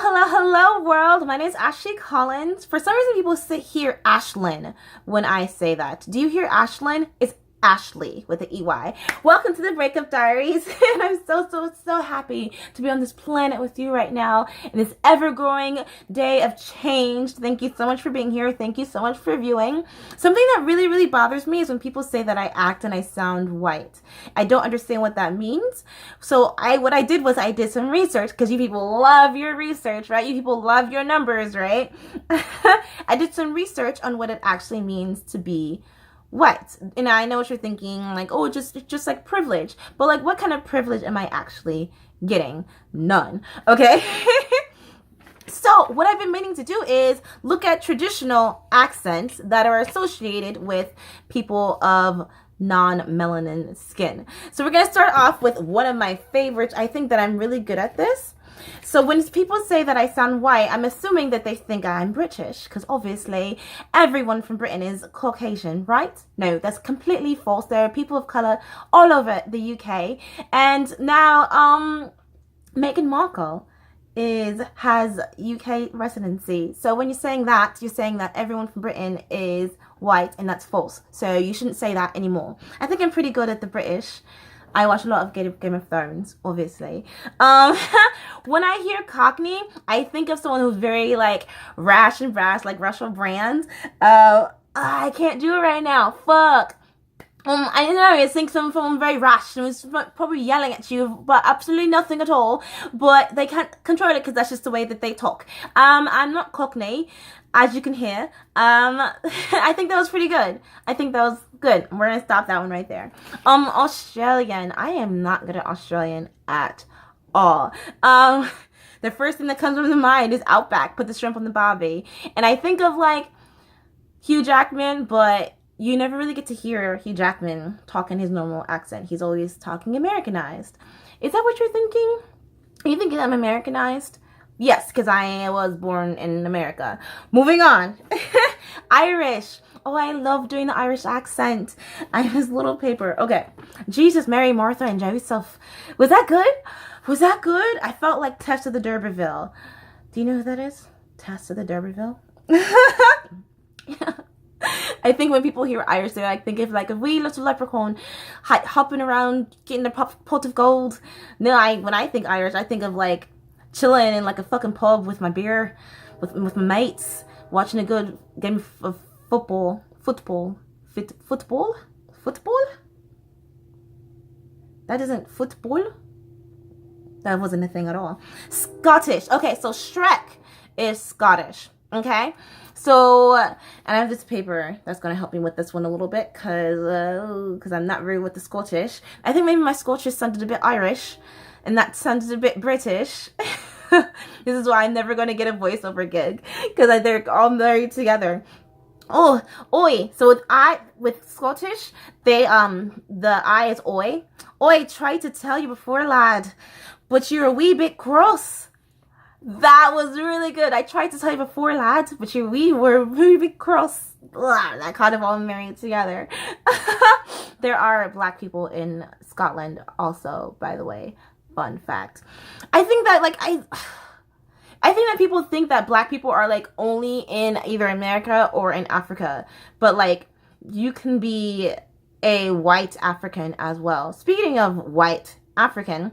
Hello, world. My name is Ashley Collins. For some reason, people hear Ashlyn when I say that. Do you hear Ashlyn? It's Ashley with the EY. Welcome to the Breakup Diaries. And I'm so happy to be on this planet with you right now in this ever-growing day of change. Thank you so much for being here. Thank you so much for viewing. Something that really bothers me is when people say that I act and I sound white. I don't understand what that means. So what I did was I did some research, because you people love your research, right? You people love your numbers, right? I did some research on what it actually means to be white. And I know what you're thinking, like, oh, just like privilege. But like, what kind of privilege am I actually getting? None. Okay. So what I've been meaning to do is look at traditional accents that are associated with people of non-melanin skin. So we're going to start off with one of my favorites. I think that I'm really good at this. So when people say that I sound white, I'm assuming that they think I'm British, because obviously everyone from Britain is Caucasian, right? No, that's completely false. There are people of color all over the UK. And now Meghan Markle has UK residency. So when you're saying that everyone from Britain is white, and that's false. So you shouldn't say that anymore. I think I'm pretty good at the British. I watch a lot of Game of Thrones, obviously. When I hear Cockney, I think of someone who's very like rash and brash, like Russell Brand. I can't do it right now. Fuck. I don't know, I think someone very rash and was probably yelling at you, but absolutely nothing at all. But they can't control it because that's just the way that they talk. I'm not Cockney, as you can hear. I think that was pretty good. I think that was good. We're gonna stop that one right there. Australian. I am not good at Australian at all. The first thing that comes to mind is Outback. Put the shrimp on the barbie. And I think of like Hugh Jackman, but you never really get to hear Hugh Jackman talk in his normal accent. He's always talking Americanized. Is that what you're thinking? Are you thinking I'm Americanized? Yes, because I was born in America. Moving on. Irish. Oh, I love doing the Irish accent. I have this little paper. Okay. Jesus, Mary, Martha, and Joseph. Was that good? Was that good? I felt like Tess of the D'Urberville. Do you know who that is? Tess of the D'Urberville? Yeah. I think when people hear Irish, they like think of like a wee little leprechaun hopping around getting a pot of gold. No, when I think Irish, I think of like chilling in like a fucking pub with my beer, with my mates, watching a good game of football. That isn't football. That wasn't a thing at all. Scottish. Okay, so Shrek is Scottish. Okay. So, and I have this paper that's going to help me with this one a little bit, because I'm not very with the Scottish. I think maybe my Scottish sounded a bit Irish, and that sounded a bit British. This is why I'm never going to get a voiceover gig, because they're all married together. Oh, oi. So with Scottish, the I is oi. Oi, tried to tell you before, lad, but you're a wee bit cross. That was really good. I tried to tell you before, lads, but we were really cross. That kind of all married together. There are black people in Scotland also, by the way. Fun fact. I think that I think that people think that black people are like only in either America or in Africa, but like you can be a white African as well. Speaking of white African,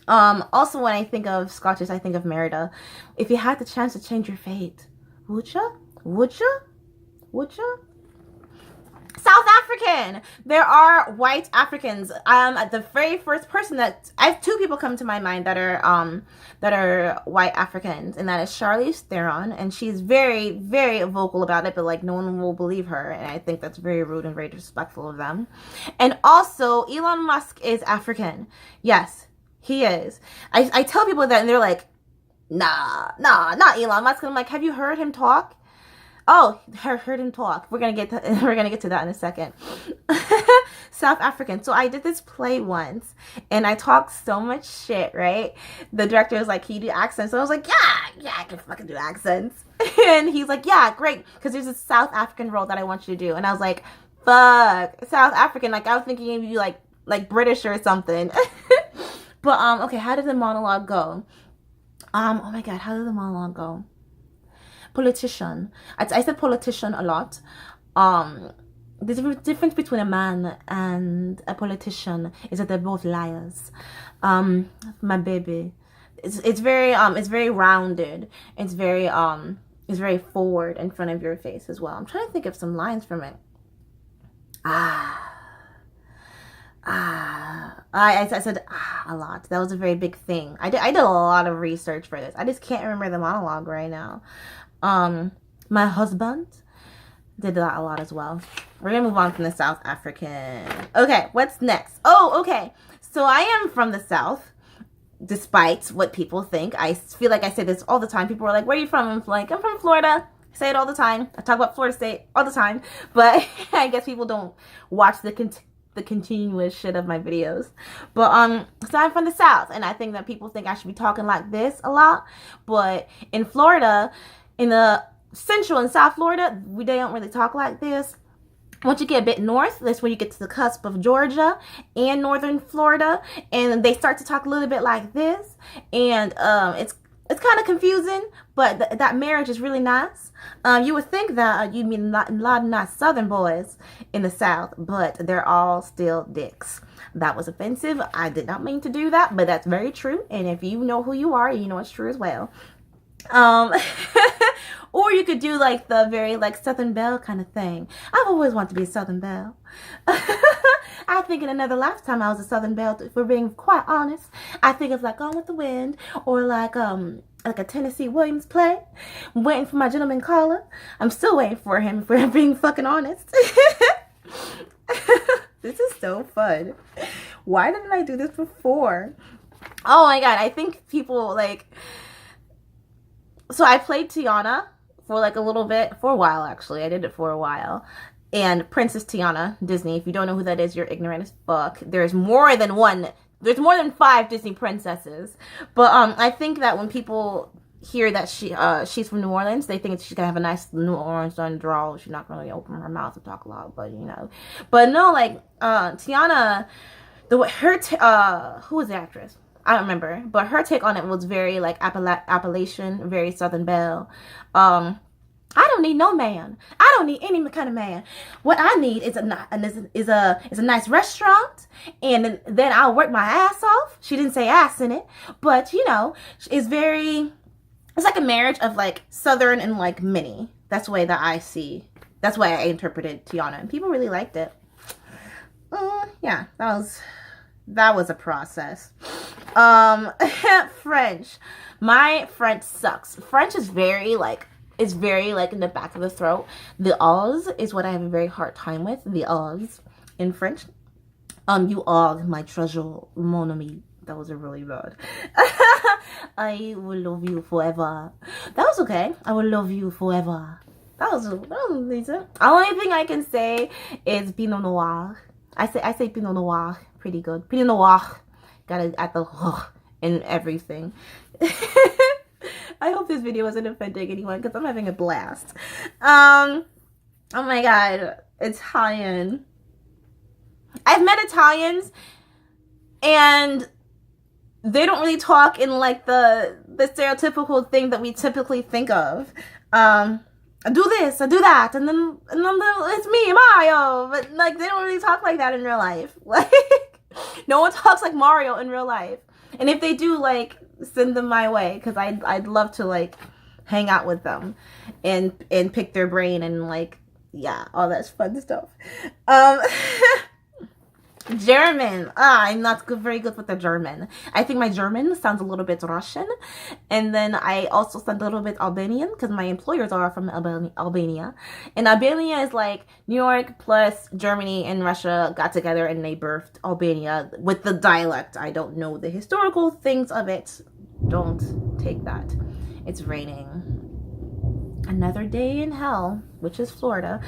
also when I think of Scottish, I think of Merida. If you had the chance to change your fate, would ya? Would ya? Would ya? South African. There are white Africans. The very first person I have two people come to my mind that are white Africans, and that is Charlize Theron, and she's very vocal about it, but like no one will believe her, and I think that's very rude and very disrespectful of them. And also Elon Musk is African. Yes, he is. I tell people that, and they're like, nah, not Elon Musk. And I'm like, have you heard him talk? Oh, heard him talk. We're gonna get to that in a second. South African. So I did this play once, and I talked so much shit. Right? The director was like, "Can you do accents?" So I was like, "Yeah, I can fucking do accents." And he's like, "Yeah, great," because there's a South African role that I want you to do. And I was like, "Fuck, South African." Like I was thinking of you like British or something. But okay, how did the monologue go? Oh my God, how did the monologue go? Politician. I said politician a lot. The difference between a man and a politician is that they're both liars. My baby. It's very rounded. It's very forward in front of your face as well. I'm trying to think of some lines from it. I said a lot. That was a very big thing. I did a lot of research for this. I just can't remember the monologue right now. My husband did that a lot as well. We're gonna move on from the South African. Okay, what's next? Oh, okay. So I am from the South, despite what people think. I feel like I say this all the time. People are like, "Where are you from?" I'm like, "I'm from Florida." I say it all the time. I talk about Florida State all the time, but I guess people don't watch the continuous shit of my videos. But so I'm from the South, and I think that people think I should be talking like this a lot. But in Florida, in the Central and South Florida, they don't really talk like this. Once you get a bit north, that's when you get to the cusp of Georgia and northern Florida, and they start to talk a little bit like this, and it's kind of confusing, but that marriage is really nice. You would think that you'd meet a lot of nice Southern boys in the South, but they're all still dicks. That was offensive. I did not mean to do that, but that's very true, and if you know who you are, you know it's true as well. Or you could do like the very like Southern Belle kind of thing. I've always wanted to be a Southern Belle. I think in another lifetime I was a Southern Belle, if we're being quite honest. I think it's like Gone with the Wind, or like a Tennessee Williams play. I'm waiting for my gentleman caller. I'm still waiting for him, if we're being fucking honest. This is so fun. Why didn't I do this before? Oh my God, I think people like... So I played Tiana for like a little bit, for a while actually. I did it for a while. And Princess Tiana, Disney. If you don't know who that is, you're ignorant as fuck. There's more than 5 Disney princesses. But I think that when people hear that she's from New Orleans, they think she's gonna have a nice New Orleans drawl. She's not gonna really open her mouth and talk a lot, but you know. But no, like Tiana, who was the actress? I don't remember, but her take on it was very like Appalachian, very Southern Belle. I don't need no man. I don't need any kind of man. What I need is a nice restaurant, and then I'll work my ass off. She didn't say ass in it, but you know, it's like a marriage of like Southern and like mini. That's the way that I see. That's why I interpreted Tiana, and people really liked it. Yeah, that was a process. French. My French sucks. French is very like in the back of the throat. The O's is what I have a very hard time with. The O's in French. You are my treasure, mon ami. That was a really bad. I will love you forever. That was okay. I will love you forever. That was decent. The only thing I can say is Pinot Noir. I say Pinot Noir pretty good. Pinot Noir. Gotta add the in everything. I hope this video wasn't offending anyone because I'm having a blast. Oh my God, Italian. I've met Italians and they don't really talk in like the stereotypical thing that we typically think of. I do this, I do that, and then it's me, Mario. But like they don't really talk like that in real life. Like no one talks like Mario in real life. And if they do, like, send them my way, because I'd love to like hang out with them and pick their brain and like, yeah, all that fun stuff. German. I'm not very good with the German. I think my German sounds a little bit Russian. And then I also sound a little bit Albanian because my employers are from Albania. And Albania is like New York plus Germany and Russia got together and they birthed Albania with the dialect. I don't know the historical things of it. Don't take that. It's raining. Another day in hell, which is Florida.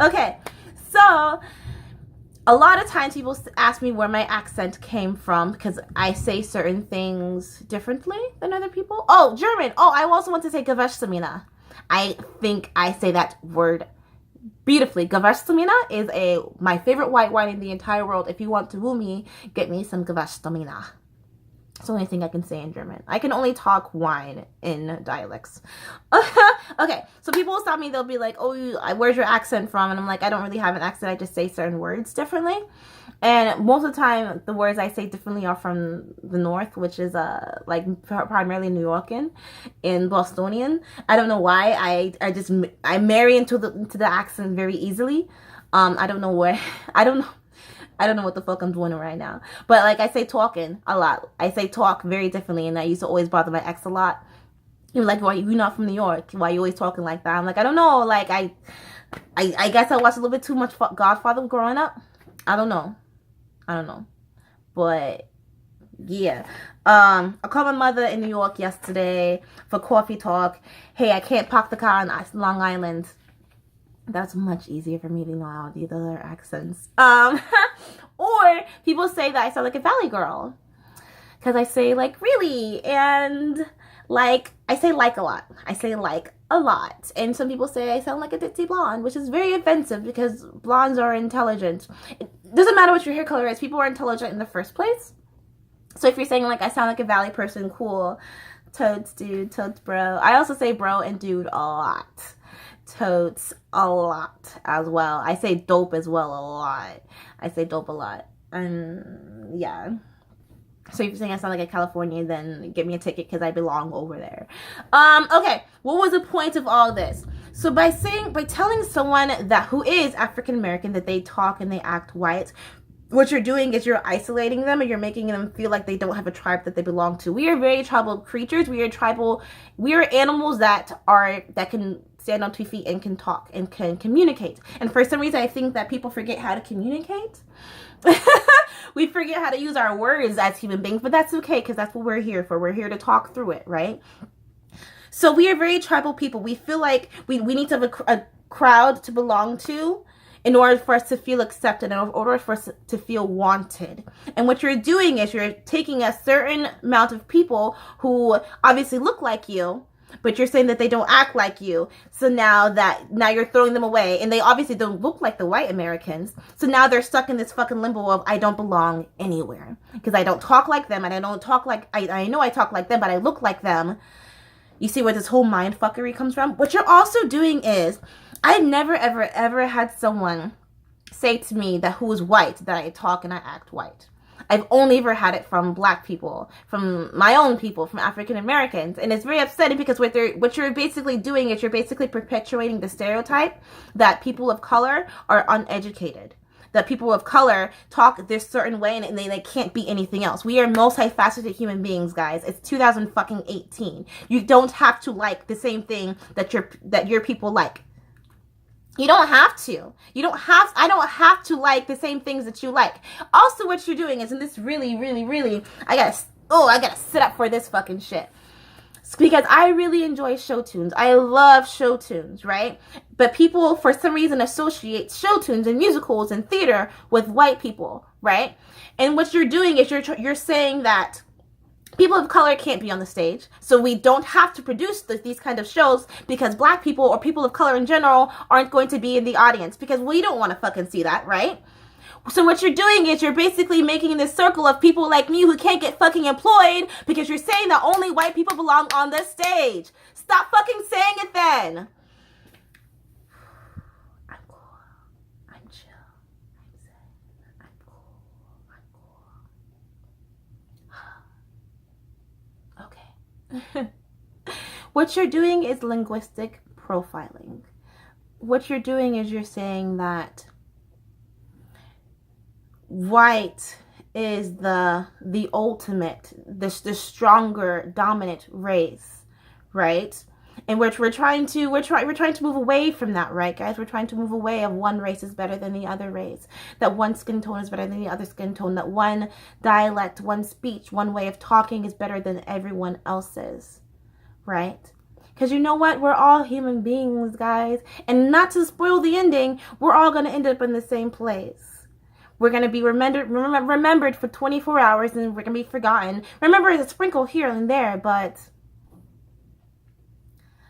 Okay, so a lot of times people ask me where my accent came from because I say certain things differently than other people. Oh, German. Oh, I also want to say Gewürztraminer. I think I say that word beautifully. Gewürztraminer is my favorite white wine in the entire world. If you want to woo me, get me some Gewürztraminer. It's the only thing I can say in German. I can only talk wine in dialects. Okay, so people will stop me. They'll be like, oh, where's your accent from? And I'm like, I don't really have an accent. I just say certain words differently. And most of the time, the words I say differently are from the north, which is like primarily New Yorkan and Bostonian. I don't know why. I marry into the accent very easily. I don't know where. I don't know what the fuck I'm doing right now. But like I say talking a lot. I say talk very differently, and that used to always bother my ex a lot. He was like, why you not from New York? Why you always talking like that? I'm like, I don't know. Like I guess I watched a little bit too much Godfather growing up. I don't know. But yeah. I called my mother in New York yesterday for coffee talk. Hey, I can't park the car on Long Island. That's much easier for me to know all the other accents. Or people say that I sound like a Valley girl. Because I say like really, and like I say like a lot. I say like a lot. And some people say I sound like a ditzy blonde, which is very offensive because blondes are intelligent. It doesn't matter what your hair color is. People are intelligent in the first place. So if you're saying like I sound like a Valley person, cool. Totes dude, totes bro. I also say bro and dude a lot. Totes a lot as well. I say dope as well a lot. I say dope a lot. Yeah. So if you're saying I sound like a Californian, then give me a ticket because I belong over there. Okay, what was the point of all this? So by telling someone that who is African American that they talk and they act white, what you're doing is you're isolating them, and you're making them feel like they don't have a tribe that they belong to. We are very tribal creatures. We are animals that can stand on 2 feet and can talk and can communicate. And for some reason, I think that people forget how to communicate. We forget how to use our words as human beings, but that's okay because that's what we're here for. We're here to talk through it, right? So we are very tribal people. We feel like we need to have a crowd to belong to in order for us to feel accepted, in order for us to feel wanted. And what you're doing is you're taking a certain amount of people who obviously look like you, but you're saying that they don't act like you. So now you're throwing them away, and they obviously don't look like the white Americans. So now they're stuck in this fucking limbo of I don't belong anywhere because I don't talk like them, and I don't talk like I know I talk like them, but I look like them. You see where this whole mind fuckery comes from? What you're also doing is, I've never ever ever had someone say to me that who is white that I talk and I act white. I've only ever had it from black people, from my own people, from African Americans. And it's very upsetting because what you're basically doing is you're basically perpetuating the stereotype that people of color are uneducated. That people of color talk this certain way and they can't be anything else. We are multifaceted human beings, guys. It's 2018. You don't have to like the same thing that your people like. You don't have to. I don't have to like the same things that you like. Also, what you're doing is, and this really, really, really, I gotta sit up for this fucking shit. Because I really enjoy show tunes. I love show tunes, right? But people, for some reason, associate show tunes and musicals and theater with white people, right? And what you're doing is you're saying that people of color can't be on the stage, so we don't have to produce these kind of shows because black people or people of color in general aren't going to be in the audience because we don't want to fucking see that, right? So what you're doing is you're basically making this circle of people like me who can't get fucking employed because you're saying that only white people belong on the stage. Stop fucking saying it then. I'm cool. I'm chill. I'm zen. I'm cool. I'm cool. Okay. What you're doing is linguistic profiling. What you're doing is you're saying that white is the ultimate, the stronger, dominant race, right? And we're trying to move away from that, right, guys? We're trying to move away of one race is better than the other race, that one skin tone is better than the other skin tone, that one dialect, one speech, one way of talking is better than everyone else's, right? Because you know what? We're all human beings, guys. And not to spoil the ending, we're all going to end up in the same place. We're going to be remembered for 24 hours and we're going to be forgotten. Remember, it's a sprinkle here and there, but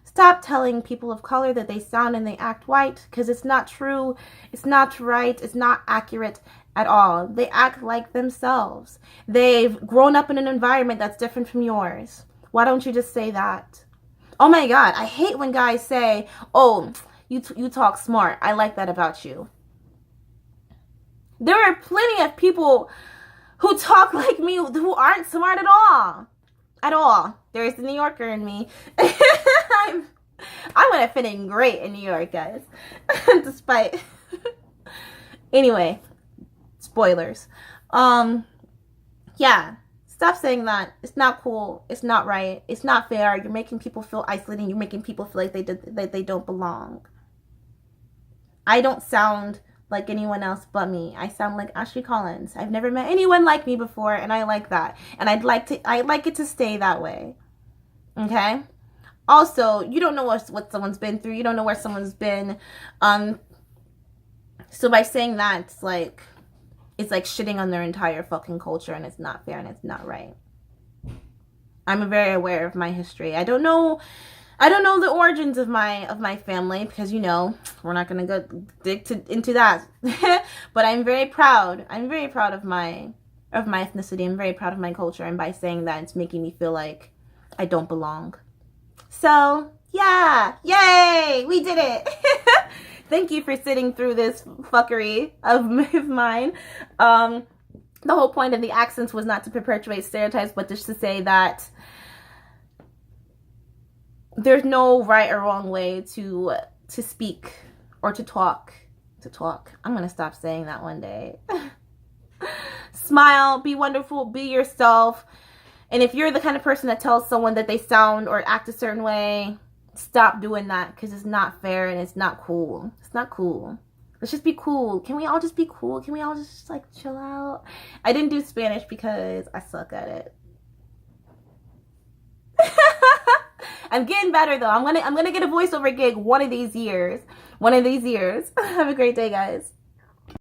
stop telling people of color that they sound and they act white because it's not true. It's not right. It's not accurate at all. They act like themselves. They've grown up in an environment that's different from yours. Why don't you just say that? Oh my God, I hate when guys say, oh, you talk smart. I like that about you. There are plenty of people who talk like me who aren't smart at all. At all. There's the New Yorker in me. I'm gonna fit in great in New York, guys. Despite. Anyway, spoilers. Yeah. Stop saying that. It's not cool. It's not right. It's not fair. You're making people feel isolated. You're making people feel like they don't belong. I don't sound like anyone else but me. I sound like Ashley Collins. I've never met anyone like me before, and I like that. And I'd like it to stay that way. Okay? Also, you don't know what someone's been through. You don't know where someone's been. So by saying that, it's like shitting on their entire fucking culture, and it's not fair and it's not right. I'm very aware of my history. I don't know the origins of my family because, you know, we're not gonna go into that. But I'm very proud. I'm very proud of my ethnicity. I'm very proud of my culture, and by saying that, it's making me feel like I don't belong. So yeah, yay, we did it. Thank you for sitting through this fuckery of mine. The whole point of the accents was not to perpetuate stereotypes, but just to say that there's no right or wrong way to speak or to talk. I'm gonna stop saying that one day. Smile, be wonderful, be yourself. And if you're the kind of person that tells someone that they sound or act a certain way, stop doing that, because it's not fair and it's not cool. It's not cool. Let's just be cool. Can we all just be cool? Can we all just like chill out? I didn't do Spanish because I suck at it. I'm getting better though. I'm gonna get a voiceover gig one of these years. Have a great day, guys.